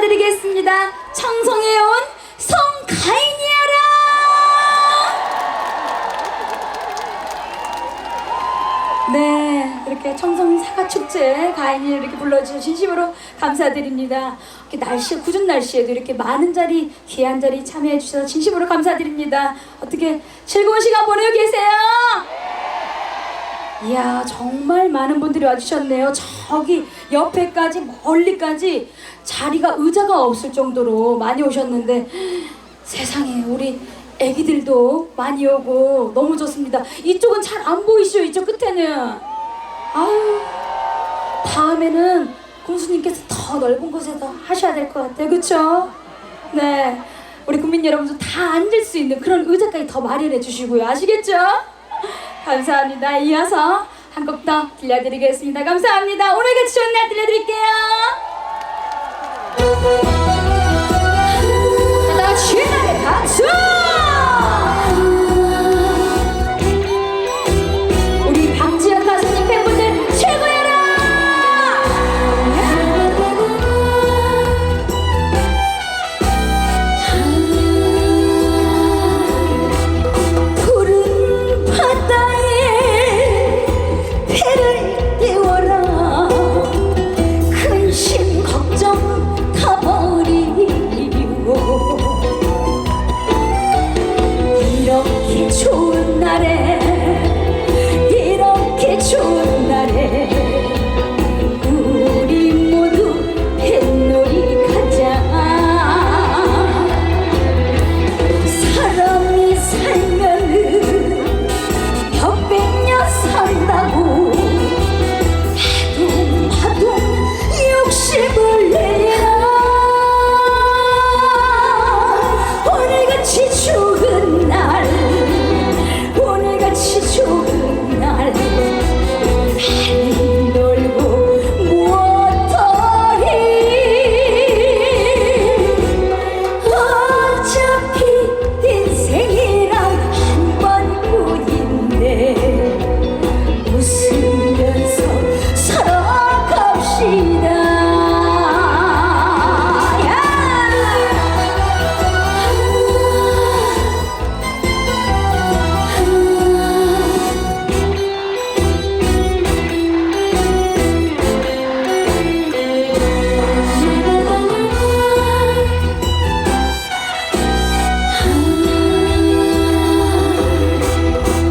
인사드리겠습니다. 청송에 온 송가인이여라. 네, 이렇게 청송 사과축제 가인이를 이렇게 불러주셔서 진심으로 감사드립니다. 이렇게 날씨, 궂은 날씨에도 이렇게 많은 자리, 귀한 자리 참여해 주셔서 진심으로 감사드립니다. 어떻게 즐거운 시간 보내고 계세요? 이야, 정말 많은 분들이 와주셨네요. 저기 옆에까지 멀리까지 자리가 의자가 없을 정도로 많이 오셨는데 세상에 우리 애기들도 많이 오고 너무 좋습니다. 이쪽은 잘 안 보이시죠? 이쪽 끝에는. 아유, 다음에는 군수님께서 더 넓은 곳에서 하셔야 될 것 같아요. 그쵸? 네, 우리 국민 여러분도 다 앉을 수 있는 그런 의자까지 더 마련해 주시고요. 아시겠죠? 감사합니다. 이어서 한 곡 더 들려드리겠습니다. 감사합니다. 오늘같이 좋은 날 들려드릴게요. 자, 다 신나게 박수! 우리 박지현 가수님 팬분들 최고여라! 푸른 바다에 배를 띄워라. 근심 걱정 다 버리고 이렇게 좋은 날에 이렇게 좋은 날에 우리 모두 뱃놀이 가자. 사람이 살면은 몇백년 산다고 하도 욕심을 내라. 오늘같이 좋은 날 오늘같이 좋은 날 하늘 놀고 무엇더리. 어차피 인생이란 한 번뿐인데 웃으면서 살아갑시다.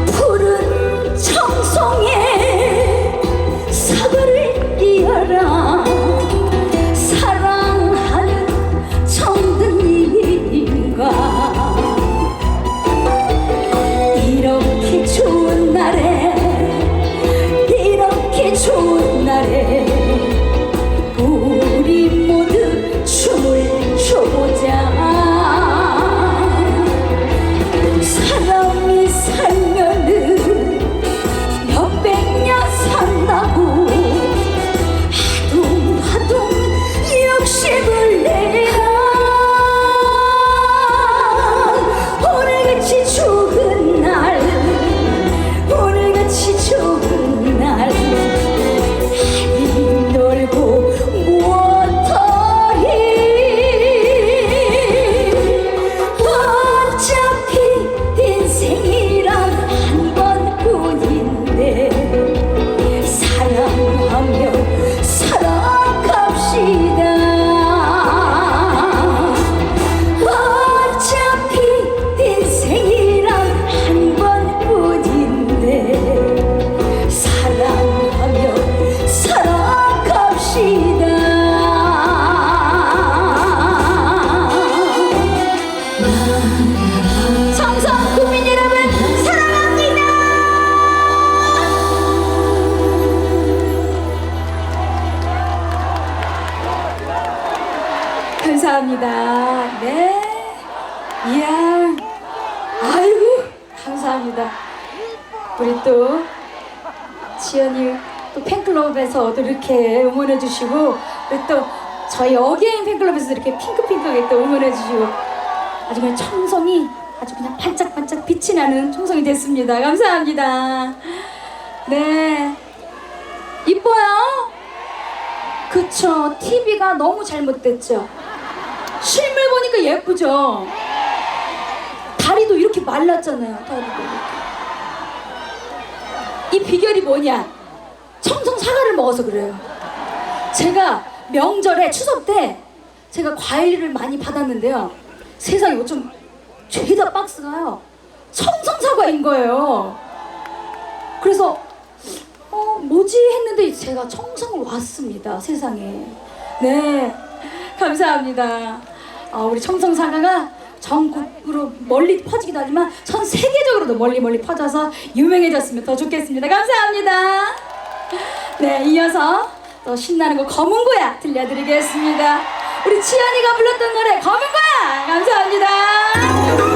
푸른 청송에 사과를 띄어라. 사랑하는 정든이가 이렇게 좋은 날에 이렇게 좋은 날에 우리 모두 춤을 춰보자. 사람이 살면은 몇백년 산다고 하도 욕심을 내라. 오늘같이 좋은 날 오늘같이 좋은 날 하늘 놀고 무엇더리. 어차피 인생이란 한 번뿐인데 사랑하며 살아갑시다. 어차피 인생이란 한 번뿐인데 사랑하며 살아갑시다. 청송 국민 여러분 사랑합니다. 감사합니다. 네. 이야. 아이고, 감사합니다. 우리 또 지연이 또 팬클럽에서도 이렇게 응원해 주시고 우리 또 저희 어게인 팬클럽에서 이렇게 핑크핑크하게 또 응원해 주시고 아주 그냥 청송이 아주 그냥 반짝반짝 빛이 나는 청송이 됐습니다. 감사합니다. 네. 이뻐요? 그쵸. TV가 너무 잘못됐죠. 실물 보니까 예쁘죠? 다리도 이렇게 말랐잖아요. 다리도 이렇게. 이 비결이 뭐냐? 청송 사과를 먹어서 그래요. 제가 명절에 추석 때 제가 과일을 많이 받았는데요. 세상에 어쩜 죄다 박스가요. 청송 사과인 거예요. 그래서 뭐지 했는데 제가 청송을 왔습니다. 세상에. 네, 감사합니다. 우리 청송 사과가 전국으로 멀리 퍼지기도 하지만 전 세계적으로도 멀리 퍼져서 유명해졌으면 더 좋겠습니다. 감사합니다. 네, 이어서 또 신나는 거 검은 고야 들려드리겠습니다. 우리 치연이가 불렀던 노래 검은 고야 감사합니다.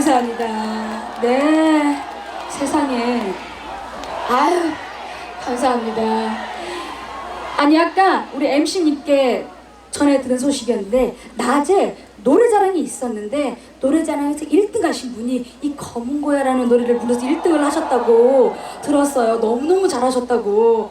감사합니다. 네, 세상에. 아유, 감사합니다. 아니, 아까 우리 MC님께 전해 들은 소식이었는데 낮에 노래자랑이 있었는데 노래자랑에서 1등 하신 분이 이 검은 고야라는 노래를 불러서 1등을 하셨다고 들었어요. 너무너무 잘하셨다고.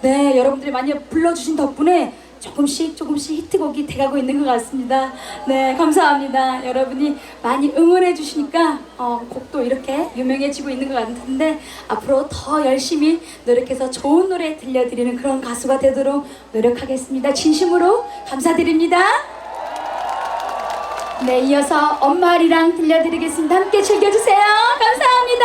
네, 여러분들이 많이 불러주신 덕분에 조금씩 히트곡이 돼가고 있는 것 같습니다. 네, 감사합니다. 여러분이 많이 응원해 주시니까 곡도 이렇게 유명해지고 있는 것 같은데 앞으로 더 열심히 노력해서 좋은 노래 들려드리는 그런 가수가 되도록 노력하겠습니다. 진심으로 감사드립니다. 네, 이어서 엄마아리랑 들려드리겠습니다. 함께 즐겨주세요. 감사합니다.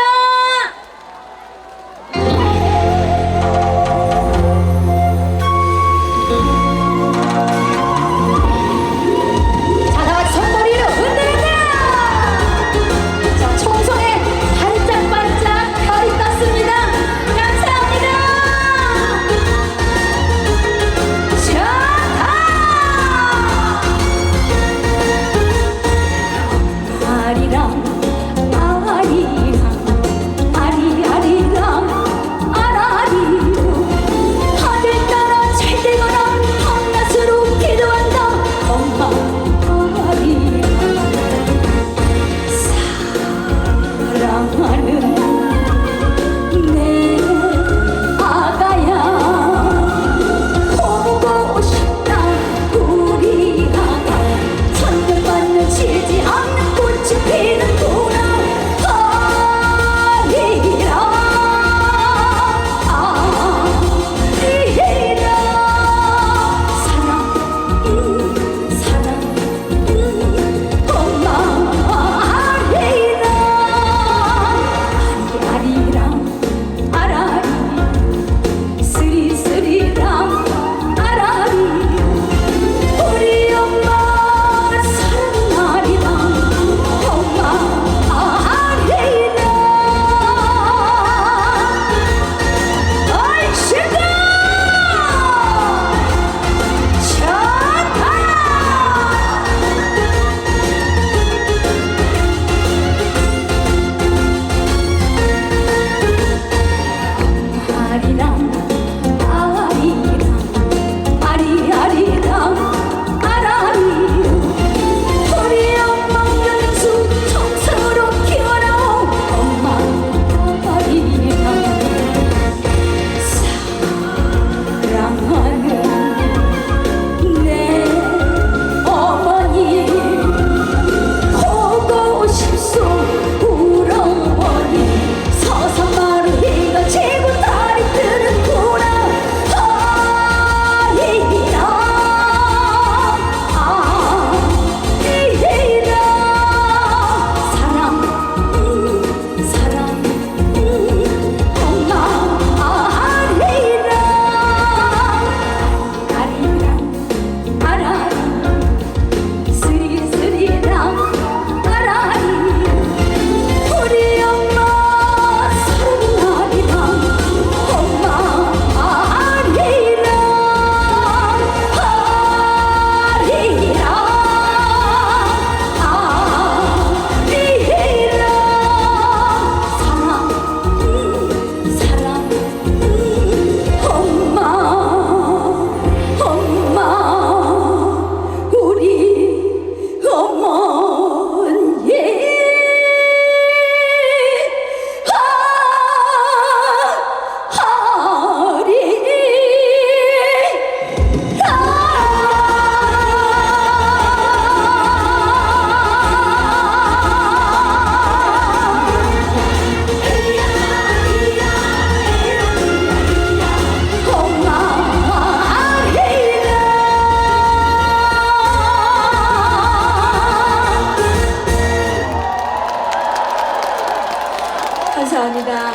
감사합니다.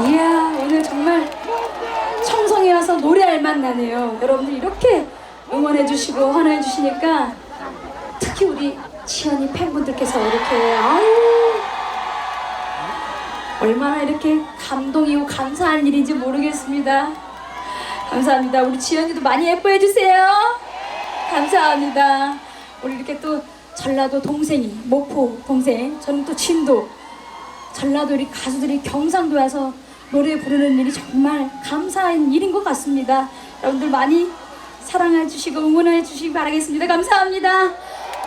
이야, 오늘 정말 청송에 와서 노래할 맛 나네요. 여러분들 이렇게 응원해주시고 환호해주시니까 특히 우리 지연이 팬분들께서 이렇게 얼마나 이렇게 감동이고 감사한 일인지 모르겠습니다. 감사합니다. 우리 지연이도 많이 예뻐해주세요. 감사합니다. 우리 이렇게 또 전라도 동생이, 목포 동생, 저는 또 진도, 전라도 우리 가수들이 경상도에 와서 노래 부르는 일이 정말 감사한 일인 것 같습니다. 여러분들 많이 사랑해 주시고 응원해 주시기 바라겠습니다. 감사합니다.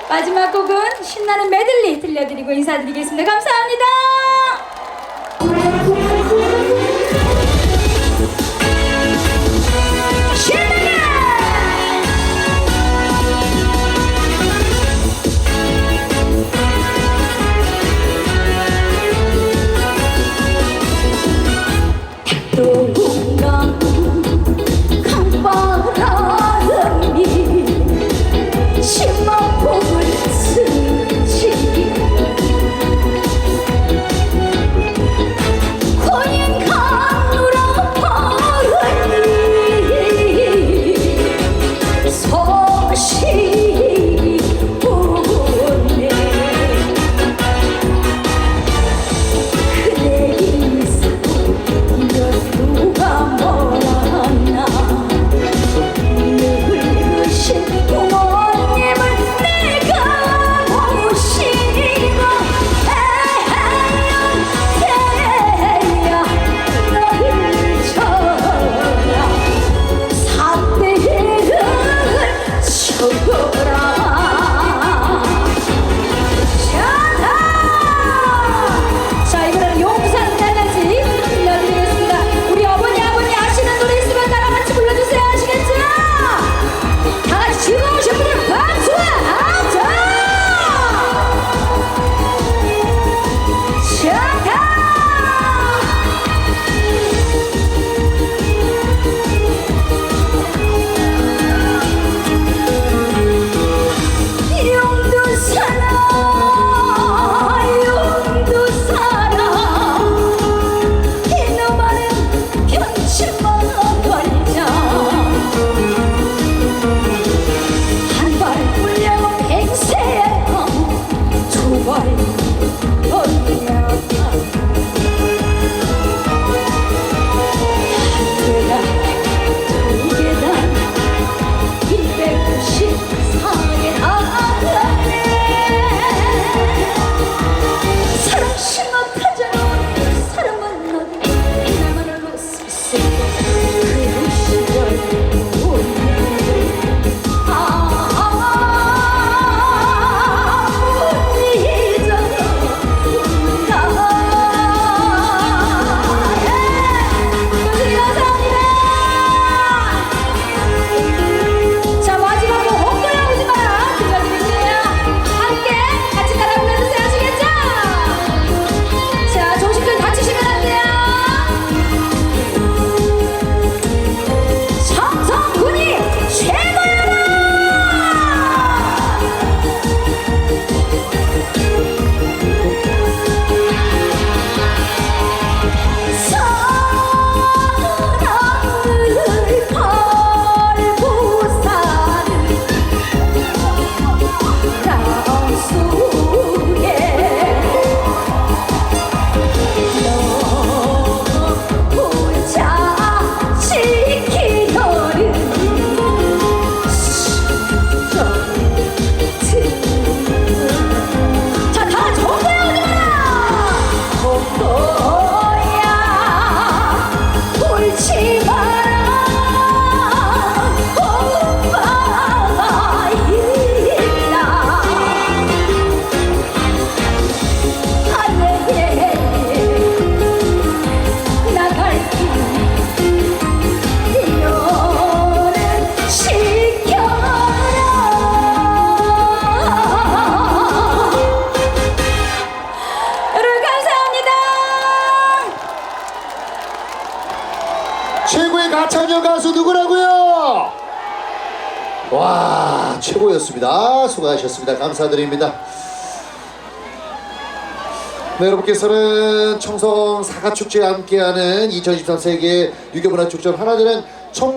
마지막 곡은 신나는 메들리 들려드리고 인사드리겠습니다. 감사합니다. 최고의 가창력 가수 누구라고요? 와, 최고였습니다. 수고하셨습니다. 감사드립니다. 네, 여러분께서는 청성 사과축제와 함께하는 2023 세계 유교문화축전 하나 되는 청